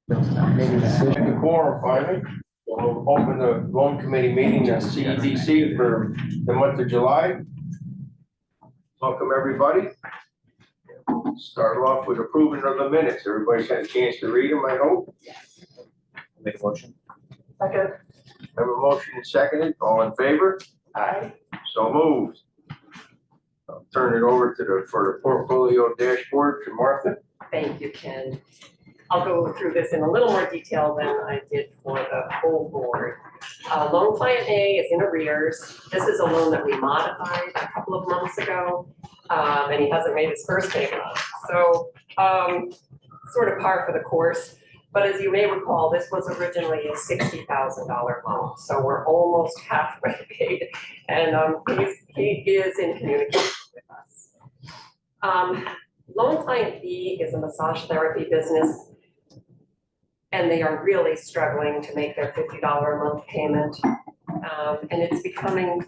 Making a decision. The quorum finally. So we'll open the loan committee meeting at CEDC for the month of July. Welcome everybody. Start off with approving of the minutes. Everybody's had a chance to read them, I hope. Yes. Make a motion. Second. Have a motion and seconded. All in favor? Aye. So moved. I'll turn it over to for the portfolio dashboard to Martha. Thank you, Ken. I'll go through this in a little more detail than I did for the full board. Loan client A is in arrears. This is a loan that we modified a couple of months ago, and he hasn't made his first payment on it. So sort of par for the course. But as you may recall, this was originally a $60,000 loan. So we're almost halfway paid, and he is in communication with us. Loan client B is a massage therapy business, and they are really struggling to make their $50 a month payment. And it's becoming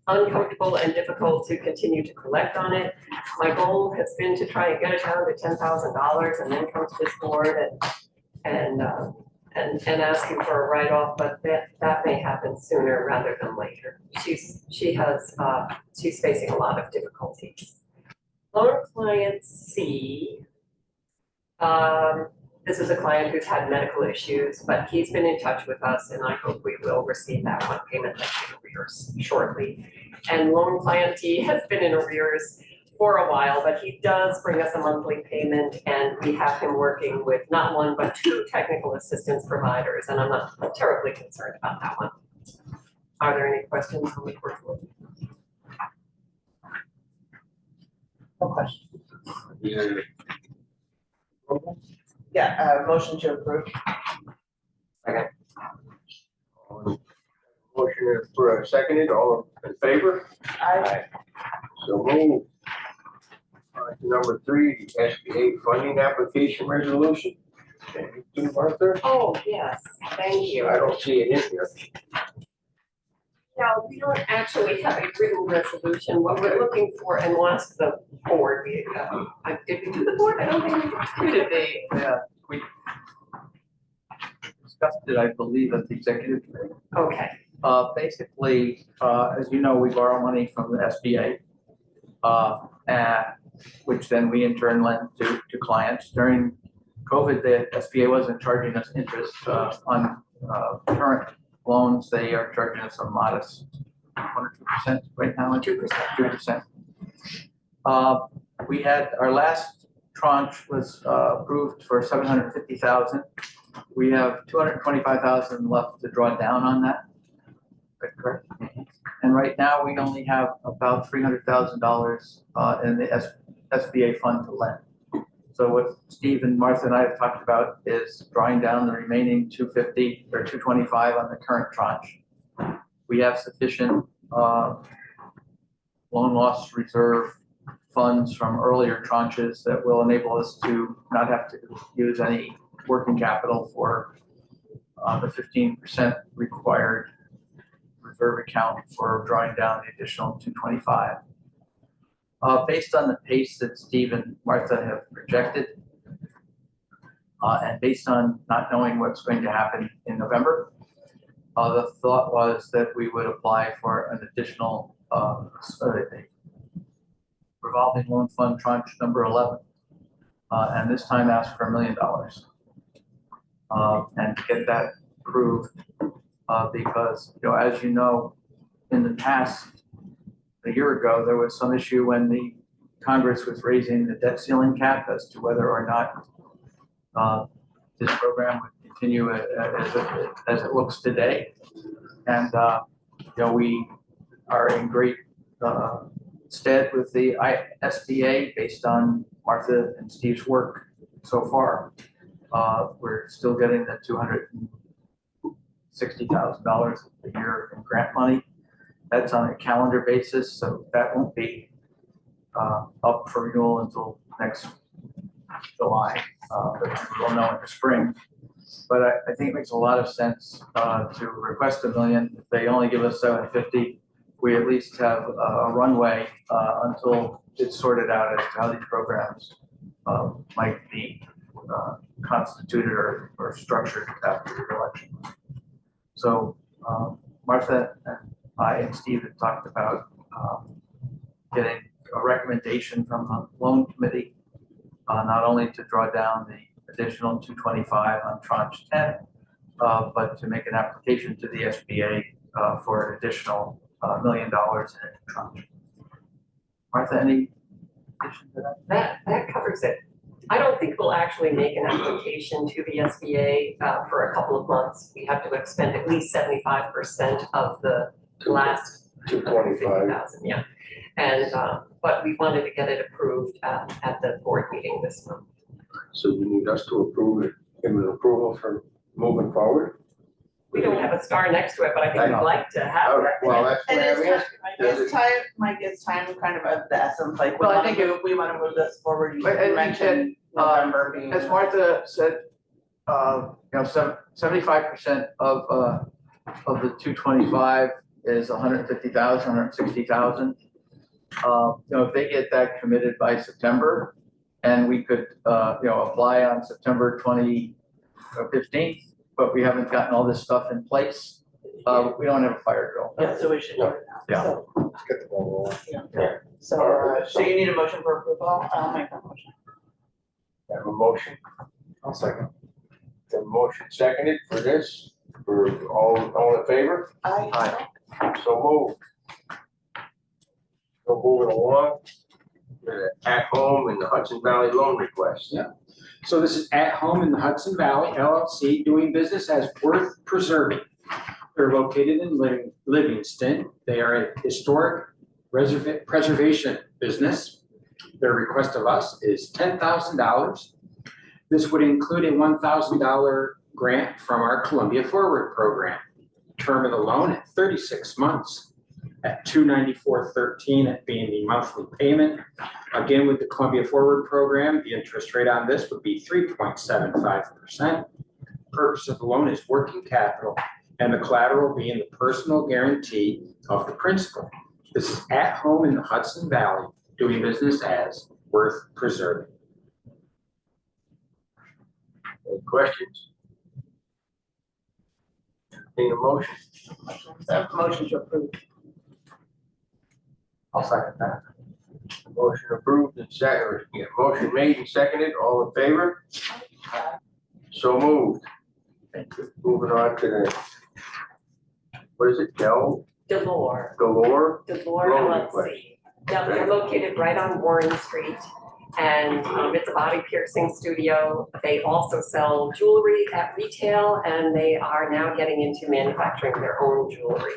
uncomfortable and difficult to continue to collect on it. My goal has been to try and get it down to $10,000 and then come to this board and ask him for a write-off, but that may happen sooner rather than later. She's facing a lot of difficulties. Loan client C, this is a client who's had medical issues, but he's been in touch with us, and I hope we will receive that one payment that's in arrears shortly. And loan client T has been in arrears for a while, but he does bring us a monthly payment, and we have him working with not one, but two technical assistance providers, and I'm not terribly concerned about that one. Are there any questions on the portfolio? No question. Yeah. Motion to approve. Second. Motion for seconded. All in favor? Aye. So moved. Number 3, SBA funding application resolution. Thank you, Martha. Oh, yes, thank you. I don't see it in here. Now, we don't actually have a written resolution. What we're looking for, and we'll ask the board, did we do the board? I don't think we did. Yeah, we discussed it, I believe, at the executive committee. Okay, Basically, as you know, we borrow money from the SBA, which then we in turn lend to clients. During COVID, the SBA wasn't charging us interest on current loans. They are charging us a modest 1 or 2% right now. 2%. We had our last tranche was approved for $750,000. We have $225,000 left to draw down on that. Correct. And right now we only have about $300,000 in the SBA fund to lend. So what Steve and Martha and I have talked about is drawing down the remaining 250 or 225 on the current tranche. We have sufficient loan loss reserve funds from earlier tranches that will enable us to not have to use any working capital for the 15% required reserve account for drawing down the additional 225. Based on the pace that Steve and Martha have projected, and based on not knowing what's going to happen in November, the thought was that we would apply for an additional revolving loan fund tranche number 11, and this time ask for $1 million, and to get that approved, because as you know, in the past, a year ago, there was some issue when the Congress was raising the debt ceiling cap as to whether or not this program would continue as it looks today. And we are in great stead with the SBA based on Martha and Steve's work so far. We're still getting the $260,000 a year in grant money. That's on a calendar basis, so that won't be up for renewal until next July. But we'll know in the spring. But I think it makes a lot of sense to request $1 million. If they only give us $750, we at least have a runway until it's sorted out as to how these programs might be constituted or structured after the election. So Martha and I and Steve had talked about getting a recommendation from the loan committee, not only to draw down the additional 225 on tranche 10, but to make an application to the SBA for an additional $1 million in a tranche. Martha, any addition to that? That covers it. I don't think we'll actually make an application to the SBA for a couple of months. We have to expend at least 75% of the last 225. yeah. And but we wanted to get it approved at the board meeting this month. So you need us to approve it, give an approval for moving forward? We don't have a star next to it, but I think we'd like to have Oh, it. well, that's And what I'm it's asking. Mike, is time kind of the essence, like, Well, I think we wanna move this forward, you But- and- mentioned November being. As Martha said, 75% of the 225 is 150,000, 160,000. If they get that committed by September, and we could, apply on September 15th, but we haven't gotten all this stuff in place, we don't have a fire drill. Yeah, so we should do it now. Yeah. So, Let's get the ball rolling. yeah. So you need a motion for approval, I'll make that motion. Have a motion? I'll second. The motion seconded for this, for all in favor? Aye. So moved. So moving along, at home in the Hudson Valley loan request. Yeah. So this is At Home in the Hudson Valley LLC, doing business as Worth Preserving. They're located in Livingston. They are a historic preservation business. Their request of us is $10,000. This would include a $1,000 grant from our Columbia Forward program. Term of the loan at 36 months at $294.13 at being the monthly payment. Again, with the Columbia Forward program, the interest rate on this would be 3.75%. Purpose of the loan is working capital, and the collateral being the personal guarantee of the principal. This is At Home in the Hudson Valley, doing business as Worth Preserving. Any questions? Need a motion? So motion to approve. I'll second that. Motion approved and seconded, motion made and seconded, all in favor? So moved. Thank you. Moving on to the, what is it, Delore Delore Loan LLC. request. Yeah, they're located right on Warren Street, and it's a body piercing studio. They also sell jewelry at retail, and they are now getting into manufacturing their own jewelry.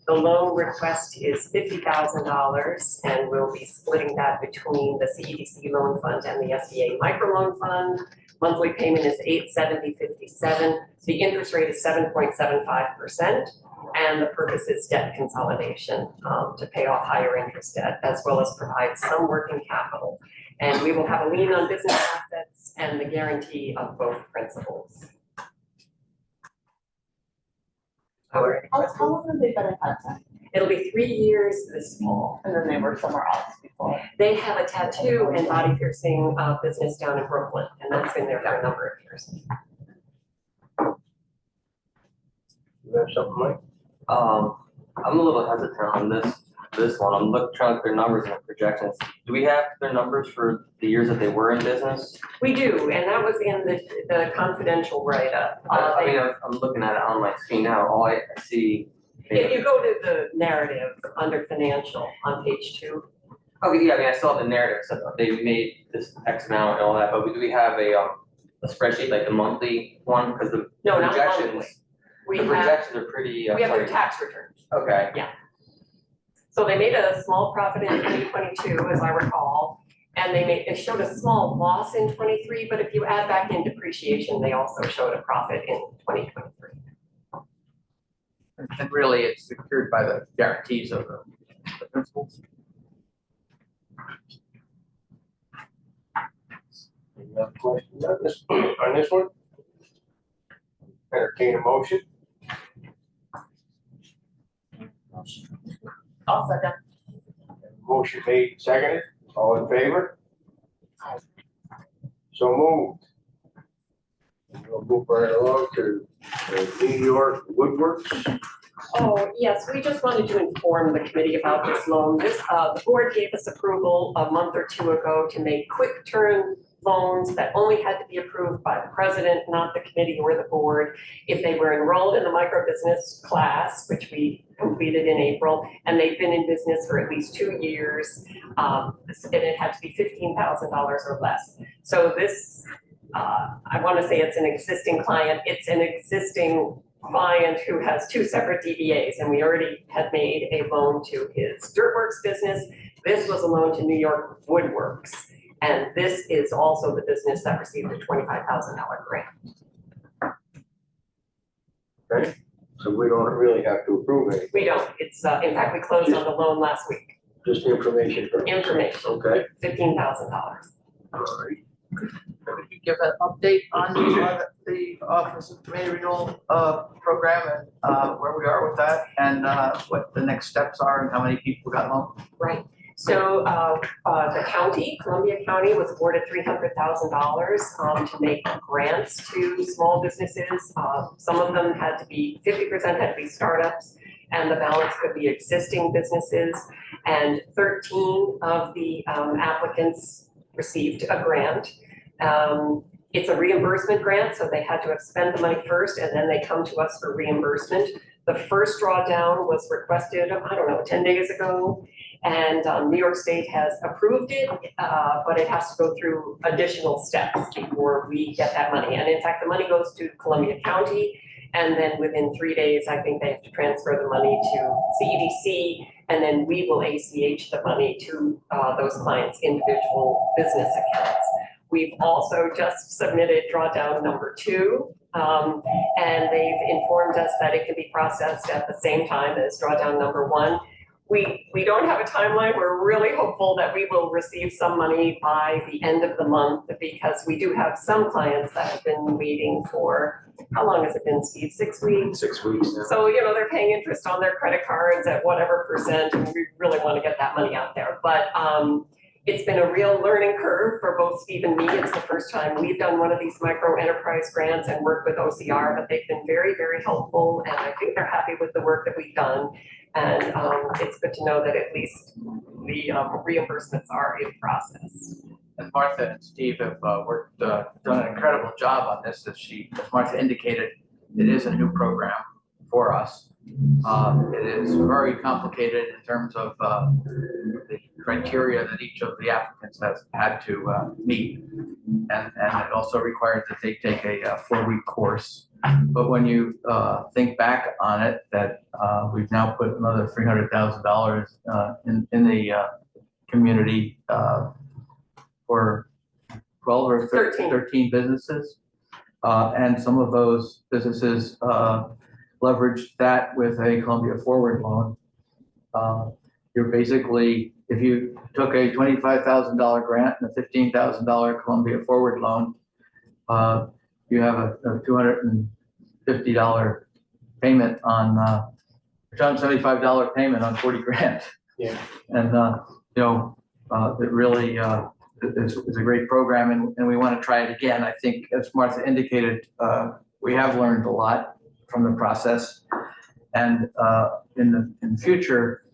The loan request is $50,000, and we'll be splitting that between the CEDC loan fund and the SBA microloan fund. Monthly payment is $870.57. The interest rate is 7.75%. And the purpose is debt consolidation to pay off higher interest debt, as well as provide some working capital. And we will have a lien on business assets and the guarantee of both principals. How long have they been in Hudson? It'll be 3 years this fall. And then they were somewhere else before. They have a tattoo and body piercing business down in Brooklyn, and that's been there for a number of years. You have something, Mike? I'm a little hesitant on this one. I'm trying to look at their numbers and projections. Do we have their numbers for the years that they were in business? We do, and that was in the confidential write-up. I mean, I'm looking at it on my screen now. All I see. If you go to the narrative under financial on page 2. Okay, yeah, I mean, I saw the narrative, so they made this X amount and all that, but do we have a spreadsheet, like the monthly one? Because the No, not projections, monthly. the projections are pretty, We have their sorry. tax returns. Okay, So they made a small profit in 2022, as I recall, and they showed a small loss in 23, but if you add back in depreciation, they also showed a profit in 2023. And really, it's secured by the guarantees of the principals. Any other questions on this one? Entertain a motion? I'll second. Motion made, seconded, all in favor? So moved. We'll move right along to New York Woodworks. Oh, yes, we just wanted to inform the committee about this loan. The board gave us approval a month or two ago to make quick turn loans that only had to be approved by the president, not the committee or the board, if they were enrolled in the micro business class, which we completed in April, and they've been in business for at least 2 years, and it had to be $15,000 or less. So this, I want to say it's an existing client. It's an existing client who has 2 separate DBAs, and we already had made a loan to his Dirtworks business. This was a loan to New York Woodworks. And this is also the business that received a $25,000 grant. Okay, so we don't really have to approve it, We don't, it's, in fact, we closed on the loan last week. just information. Information, Okay, $15,000. all right. Could you give an update on the Office of Community Renewal program and where we are with that and what the next steps are and how many people got home? Right. So the county, Columbia County, was awarded $300,000 to make grants to small businesses. Some of them had to be, 50% had to be startups, and the balance could be existing businesses. And 13 of the applicants received a grant. It's a reimbursement grant, so they had to have spent the money first, and then they come to us for reimbursement. The first drawdown was requested, I don't know, 10 days ago. And New York State has approved it, but it has to go through additional steps before we get that money. And in fact, the money goes to Columbia County, and then within 3 days, I think they have to transfer the money to CEDC, and then we will ACH the money to those clients' individual business accounts. We've also just submitted drawdown number 2, and they've informed us that it can be processed at the same time as drawdown number 1. We don't have a timeline. We're really hopeful that we will receive some money by the end of the month, because we do have some clients that have been waiting for, how long has it been, Steve? 6 weeks? 6 weeks now. So, you know, they're paying interest on their credit cards at whatever percent, and we really want to get that money out there. But it's been a real learning curve for both Steve and me. It's the first time we've done one of these micro enterprise grants and worked with OCR, but they've been very, very helpful, and I think they're happy with the work that we've done. And it's good to know that at least the reimbursements are in process. And Martha and Steve have done an incredible job on this. As Martha indicated, it is a new program for us. It is very complicated in terms of the criteria that each of the applicants has had to meet. And it also requires that they take a 4-week course. But when you think back on it, that we've now put another $300,000 in the community for 12 or 13 businesses. And some of those businesses leveraged that with a Columbia Forward loan. You're basically, if you took a $25,000 grant and a $15,000 Columbia Forward loan, you have a $250 payment on $275 payment on 40 grand. Yeah. And you know, it really is a great program, and we want to try it again. I think, as Martha indicated, we have learned a lot from the process, and in the future,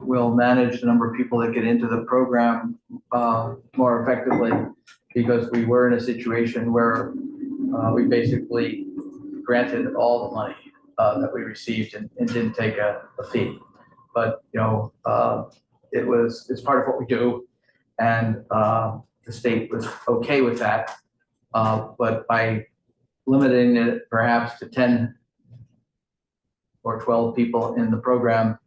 we'll manage the number of people that get into the program more effectively, because we were in a situation where we basically granted all the money that we received and didn't take a fee. But you know, it's part of what we do, and the state was okay with that. But by limiting it perhaps to 10 or 12 people in the program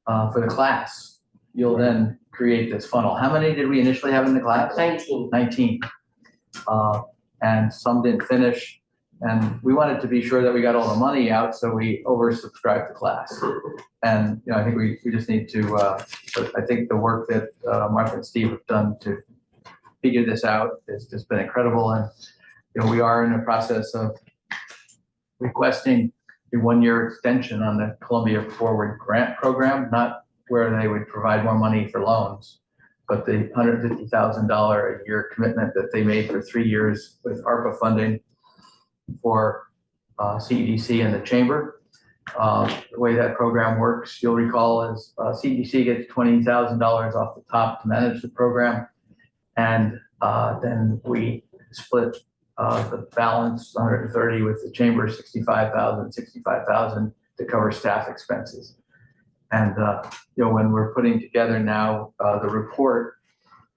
for the class, you'll then create this funnel. How many did we initially have in the class? 19. 19. And some didn't finish. And we wanted to be sure that we got all the money out, so we oversubscribed the class. And you know, I think we just need to, I think the work that Martha and Steve have done to figure this out has just been incredible. And you know, we are in the process of requesting a 1-year extension on the Columbia Forward grant program, not where they would provide more money for loans, but the $150,000 a year commitment that they made for 3 years with ARPA funding. for CEDC and the chamber. The way that program works, you'll recall, is CEDC gets $20,000 off the top to manage the program. And then we split the balance, 130, with the chamber, 65,000 to cover staff expenses. And when we're putting together now the report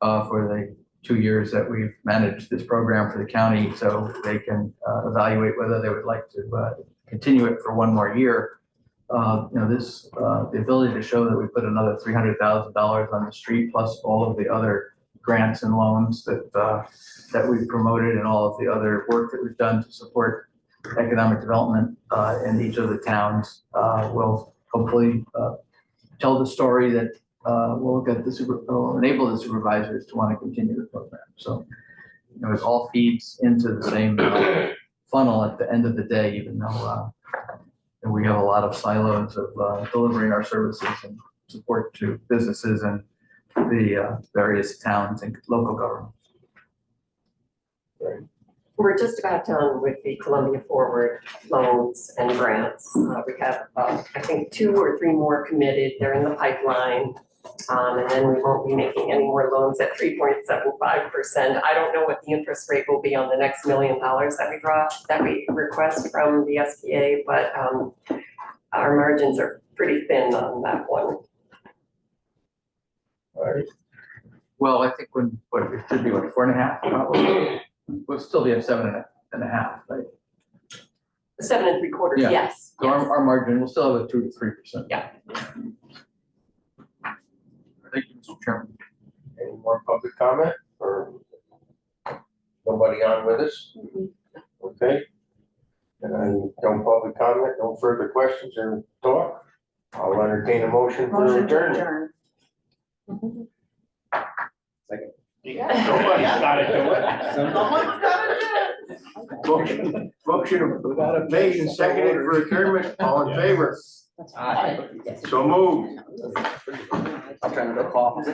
for the 2 years that we've managed this program for the county, so they can evaluate whether they would like to continue it for one more year. The ability to show that we put another $300,000 on the street, plus all of the other grants and loans that we've promoted, and all of the other work that we've done to support economic development in each of the towns, will hopefully tell the story that will enable the supervisors to want to continue the program. So, it all feeds into the same funnel at the end of the day, even though we have a lot of silos of delivering our services and support to businesses and the various towns and local governments. We're just about done with the Columbia Forward loans and grants. We have, I think, 2 or 3 more committed. They're in the pipeline. And then we won't be making any more loans at 3.75%. I don't know what the interest rate will be on the next $1 million that we request from the SBA, but our margins are pretty thin on that one. All right. Well, I think it should be 4.5 probably. We'll still be at 7.5, right? 7 3/4, Yeah. yes. So our margin will still have a 2 to 3%. Yeah. Thank you, Mr. Chairman. Any more public comment, or nobody on with us? Okay. And no public comment, no further questions or talk. I'll entertain a motion for adjournment. Second. Nobody's gotta do it. Someone's gotta do it. Motion made and seconded for adjournment, all in favor? So moved. I'm trying to go cough.